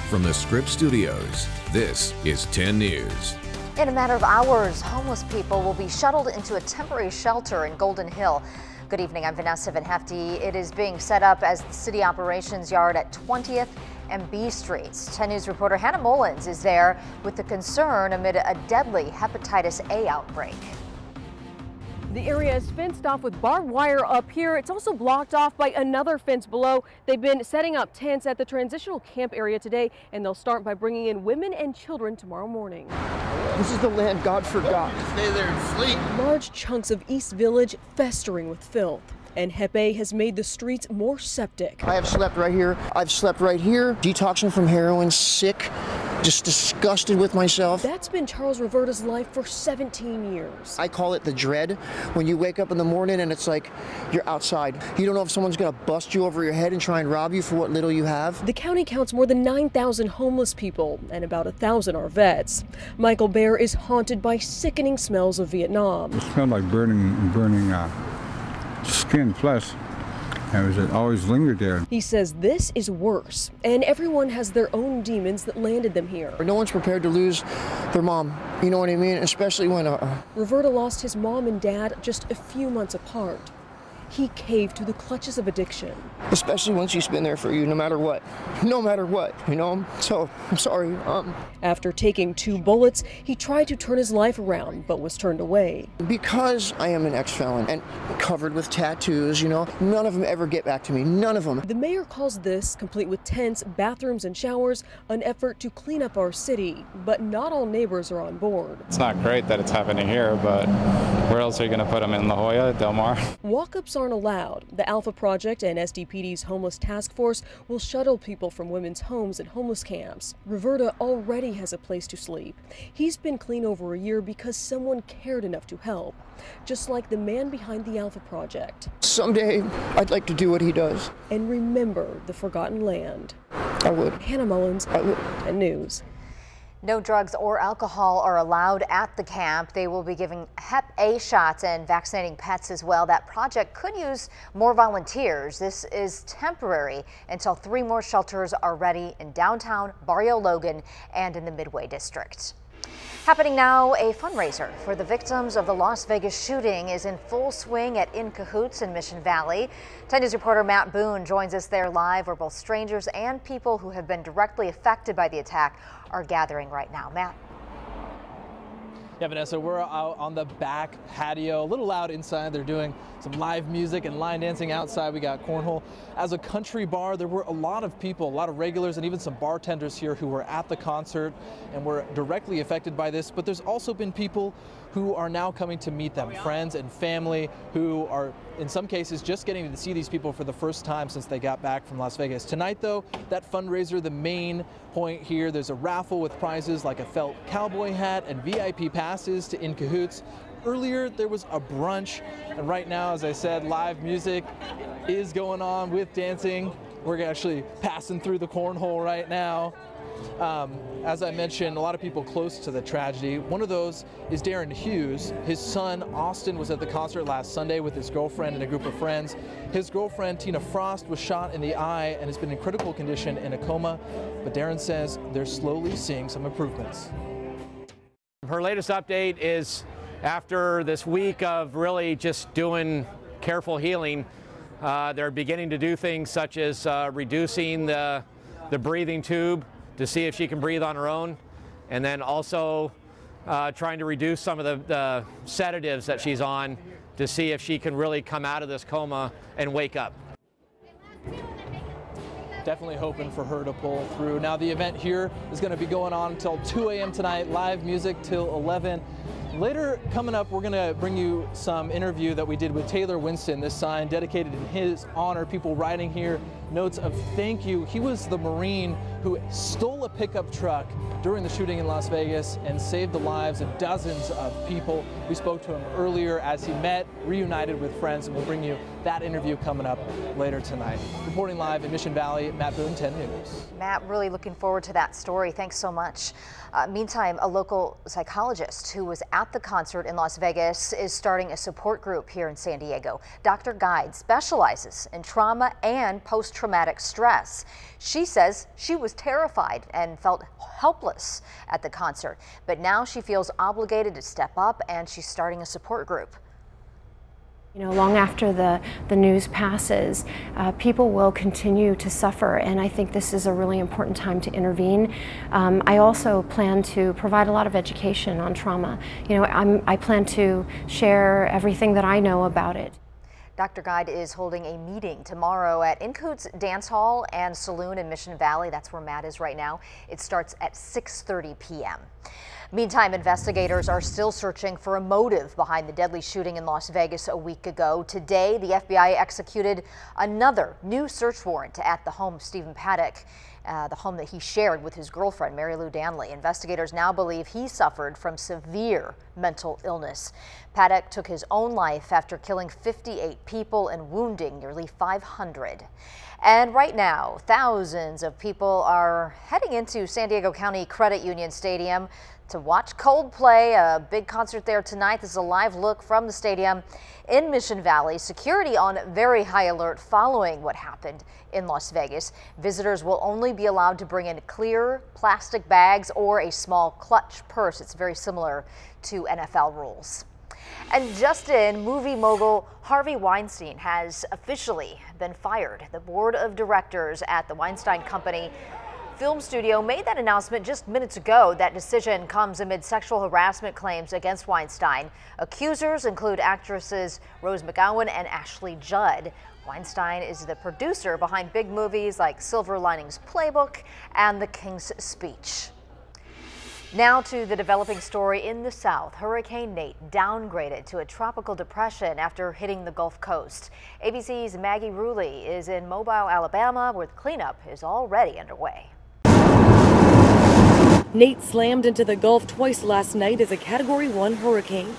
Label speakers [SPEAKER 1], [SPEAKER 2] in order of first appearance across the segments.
[SPEAKER 1] From the Scripps Studios, this is 10 News.
[SPEAKER 2] In a matter of hours, homeless people will be shuttled into a temporary shelter in Golden Hill. Good evening, I'm Vanessa Van Hefty. It is being set up as the city operations yard at 20th and B Streets. 10 News reporter Hannah Mullins is there with the concern amid a deadly hepatitis A outbreak.
[SPEAKER 3] The area is fenced off with barbed wire up here. It's also blocked off by another fence below. They've been setting up tents at the transitional camp area today, and they'll start by bringing in women and children tomorrow morning.
[SPEAKER 4] This is the land God forgot.
[SPEAKER 5] Stay there and sleep.
[SPEAKER 3] Large chunks of East Village festering with filth, and Hep A has made the streets more septic.
[SPEAKER 4] I have slept right here. I've slept right here. Detoxing from heroin, sick, just disgusted with myself.
[SPEAKER 3] That's been Charles Roverta's life for 17 years.
[SPEAKER 4] I call it the dread. When you wake up in the morning and it's like you're outside. You don't know if someone's gonna bust you over your head and try and rob you for what little you have.
[SPEAKER 3] The county counts more than 9,000 homeless people, and about 1,000 are vets. Michael Bear is haunted by sickening smells of Vietnam.
[SPEAKER 6] It smelled like burning skin, flesh, and it always lingered there.
[SPEAKER 3] He says this is worse, and everyone has their own demons that landed them here.
[SPEAKER 4] No one's prepared to lose their mom, you know what I mean? Especially when...
[SPEAKER 3] Roverta lost his mom and dad just a few months apart. He caved to the clutches of addiction.
[SPEAKER 4] Especially when she's been there for you, no matter what, you know? So, I'm sorry.
[SPEAKER 3] After taking 2 bullets, he tried to turn his life around, but was turned away.
[SPEAKER 4] Because I am an ex-felon and covered with tattoos, you know, none of them ever get back to me, none of them.
[SPEAKER 3] The mayor calls this, complete with tents, bathrooms, and showers, an effort to clean up our city, but not all neighbors are on board.
[SPEAKER 7] It's not great that it's happening here, but where else are you going to put them? In La Jolla, Del Mar?
[SPEAKER 3] Walk-ups aren't allowed. The Alpha Project and SDPD's Homeless Task Force will shuttle people from women's homes and homeless camps. Roverta already has a place to sleep. He's been clean over a year because someone cared enough to help, just like the man behind the Alpha Project.
[SPEAKER 4] Someday, I'd like to do what he does.
[SPEAKER 3] And remember the forgotten land.
[SPEAKER 4] I would.
[SPEAKER 3] Hannah Mullins,
[SPEAKER 4] I would.
[SPEAKER 3] 10 News.
[SPEAKER 2] No drugs or alcohol are allowed at the camp. They will be giving Hep A shots and vaccinating pets as well. That project could use more volunteers. This is temporary until 3 more shelters are ready in downtown, Barrio Logan, and in the Midway District. Happening now, a fundraiser for the victims of the Las Vegas shooting is in full swing at In Cahoots in Mission Valley. 10 News reporter Matt Boone joins us there live, where both strangers and people who have been directly affected by the attack are gathering right now. Matt.
[SPEAKER 8] Yeah, Vanessa, we're out on the back patio, a little loud inside. They're doing some live music and line dancing outside. We got cornhole. As a country bar, there were a lot of people, a lot of regulars, and even some bartenders here who were at the concert and were directly affected by this. But there's also been people who are now coming to meet them, friends and family who are, in some cases, just getting to see these people for the first time since they got back from Las Vegas. Tonight, though, that fundraiser, the main point here, there's a raffle with prizes like a felt cowboy hat and VIP passes to In Cahoots. Earlier, there was a brunch, and right now, as I said, live music is going on with dancing. We're actually passing through the cornhole right now. As I mentioned, a lot of people close to the tragedy. One of those is Darren Hughes. His son, Austin, was at the concert last Sunday with his girlfriend and a group of friends. His girlfriend, Tina Frost, was shot in the eye and has been in critical condition in a coma. But Darren says they're slowly seeing some improvements.
[SPEAKER 9] Her latest update is after this week of really just doing careful healing, they're beginning to do things such as reducing the breathing tube to see if she can breathe on her own, and then also trying to reduce some of the sedatives that she's on to see if she can really come out of this coma and wake up.
[SPEAKER 8] Definitely hoping for her to pull through. Now the event here is going to be going on until 2 a.m. tonight, live music till 11. Later, coming up, we're going to bring you some interview that we did with Taylor Winston. This sign dedicated in his honor, people writing here notes of thank you. He was the Marine who stole a pickup truck during the shooting in Las Vegas and saved the lives of dozens of people. We spoke to him earlier as he reunited with friends, and we'll bring you that interview coming up later tonight. Reporting live in Mission Valley, Matt Boone, 10 News.
[SPEAKER 2] Matt, really looking forward to that story. Thanks so much. Meantime, a local psychologist who was at the concert in Las Vegas is starting a support group here in San Diego. Dr. Guide specializes in trauma and post post-traumatic stress. She says she was terrified and felt helpless at the concert, but now she feels obligated to step up, and she's starting a support group.
[SPEAKER 5] You know, long after the news passes, people will continue to suffer, and I think this is a really important time to intervene. I also plan to provide a lot of education on trauma. You know, I plan to share everything that I know about it.
[SPEAKER 2] Dr. Guide is holding a meeting tomorrow at Incoots Dance Hall and Saloon in Mission Valley. That's where Matt is right now. It starts at 6:30 p.m. Meantime, investigators are still searching for a motive behind the deadly shooting in Las Vegas a week ago. Today, the FBI executed another new search warrant at the home of Stephen Paddock, the home that he shared with his girlfriend, Mary Lou Danley. Investigators now believe he suffered from severe mental illness. Paddock took his own life after killing 58 people and wounding nearly 500. And right now, thousands of people are heading into San Diego County Credit Union Stadium to watch Coldplay, a big concert there tonight. This is a live look from the stadium in Mission Valley. Security on very high alert following what happened in Las Vegas. Visitors will only be allowed to bring in clear plastic bags or a small clutch purse. It's very similar to NFL rules. And just in, movie mogul Harvey Weinstein has officially been fired. The board of directors at the Weinstein Company film studio made that announcement just minutes ago. That decision comes amid sexual harassment claims against Weinstein. Accusers include actresses Rose McGowan and Ashley Judd. Weinstein is the producer behind big movies like Silver Linings Playbook and The King's Speech. Now to the developing story in the South. Hurricane Nate downgraded to a tropical depression after hitting the Gulf Coast. ABC's Maggie Rulli is in Mobile, Alabama, where cleanup is already underway.
[SPEAKER 3] Nate slammed into the Gulf twice last night as a Category 1 hurricane,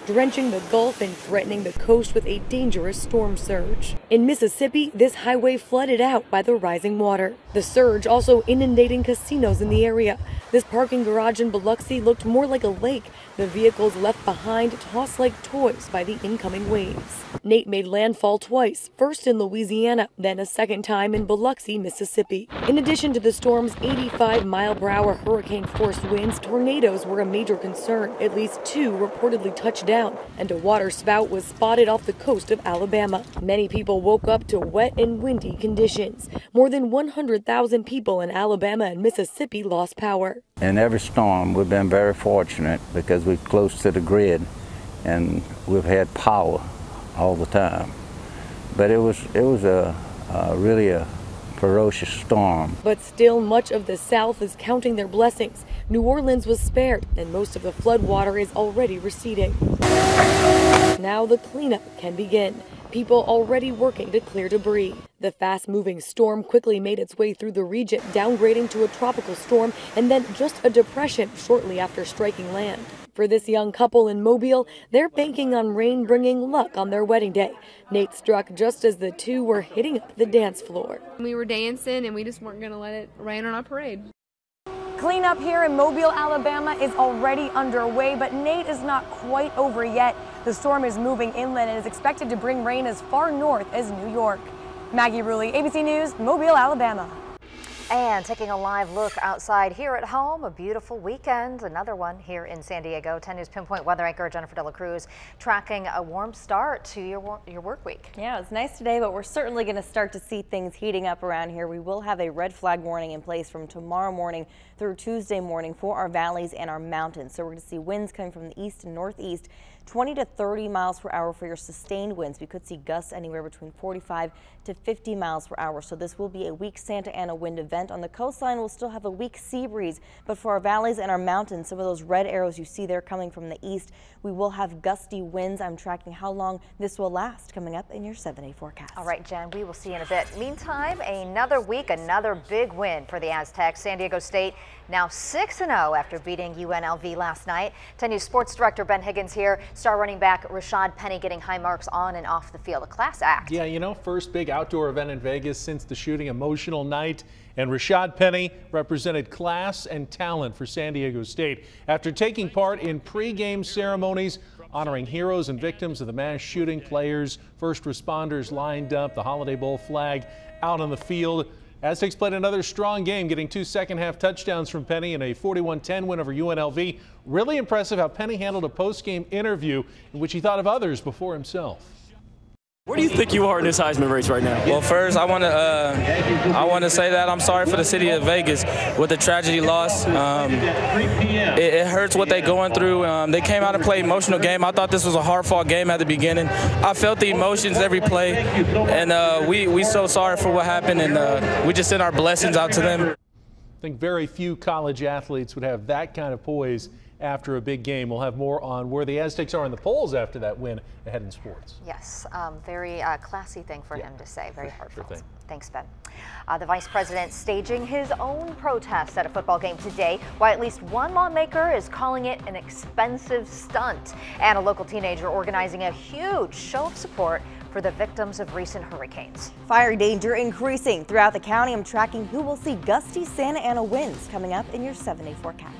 [SPEAKER 3] drenching the Gulf and threatening the coast with a dangerous storm surge. In Mississippi, this highway flooded out by the rising water. The surge also inundating casinos in the area. This parking garage in Biloxi looked more like a lake. The vehicles left behind tossed like toys by the incoming waves. Nate made landfall twice, first in Louisiana, then a second time in Biloxi, Mississippi. In addition to the storm's 85-mile-per-hour hurricane-force winds, tornadoes were a major concern. At least 2 reportedly touched down, and a water spout was spotted off the coast of Alabama. Many people woke up to wet and windy conditions. More than 100,000 people in Alabama and Mississippi lost power.
[SPEAKER 10] In every storm, we've been very fortunate because we're close to the grid and we've had power all the time. But it was really a ferocious storm.
[SPEAKER 3] But still, much of the South is counting their blessings. New Orleans was spared, and most of the flood water is already receding. Now the cleanup can begin. People already working to clear debris. The fast-moving storm quickly made its way through the region, downgrading to a tropical storm and then just a depression shortly after striking land. For this young couple in Mobile, they're banking on rain bringing luck on their wedding day. Nate struck just as the two were hitting up the dance floor.
[SPEAKER 11] We were dancing and we just weren't going to let it rain on our parade.
[SPEAKER 12] Cleanup here in Mobile, Alabama is already underway, but Nate is not quite over yet. The storm is moving inland and is expected to bring rain as far north as New York. Maggie Rulli, ABC News, Mobile, Alabama.
[SPEAKER 2] And taking a live look outside here at home, a beautiful weekend, another one here in San Diego. 10 News Pinpoint weather anchor Jennifer Dela Cruz tracking a warm start to your work week.
[SPEAKER 13] Yeah, it's nice today, but we're certainly going to start to see things heating up around here. We will have a red flag warning in place from tomorrow morning through Tuesday morning for our valleys and our mountains. So we're going to see winds coming from the east and northeast, 20 to 30 miles per hour for your sustained winds. We could see gusts anywhere between 45 to 50 miles per hour. So this will be a weak Santa Ana wind event. On the coastline, we'll still have a weak sea breeze, but for our valleys and our mountains, some of those red arrows you see there coming from the east, we will have gusty winds. I'm tracking how long this will last coming up in your 7-day forecast.
[SPEAKER 2] All right, Jen, we will see you in a bit. Meantime, another week, another big win for the Aztecs. San Diego State now 6-0 after beating UNLV last night. 10 News Sports Director Ben Higgins here. Star running back Rashad Penny getting high marks on and off the field. A class act.
[SPEAKER 14] Yeah, you know, first big outdoor event in Vegas since the shooting. Emotional night. And Rashad Penny represented class and talent for San Diego State after taking part in pre-game ceremonies honoring heroes and victims of the mass shooting. Players, first responders lined up, the Holiday Bowl flag out on the field. Aztecs played another strong game, getting 2 second-half touchdowns from Penny in a 41-10 win over UNLV. Really impressive how Penny handled a post-game interview in which he thought of others before himself.
[SPEAKER 15] Where do you think you are in this Heisman race right now?
[SPEAKER 16] Well, first, I want to say that I'm sorry for the city of Vegas with the tragedy loss. It hurts what they're going through. They came out and played an emotional game. I thought this was a hard-fought game at the beginning. I felt the emotions every play, and we so sorry for what happened, and we just send our blessings out to them.
[SPEAKER 14] I think very few college athletes would have that kind of poise after a big game. We'll have more on where the Aztecs are in the polls after that win ahead in sports.
[SPEAKER 2] Yes, very classy thing for him to say. Very heartfelt.
[SPEAKER 14] Sure thing.
[SPEAKER 2] Thanks, Ben. The vice president staging his own protest at a football game today, while at least one lawmaker is calling it an expensive stunt. And a local teenager organizing a huge show of support for the victims of recent hurricanes.
[SPEAKER 13] Fire danger increasing throughout the county. I'm tracking who will see gusty Santa Ana winds coming up in your 7-day forecast.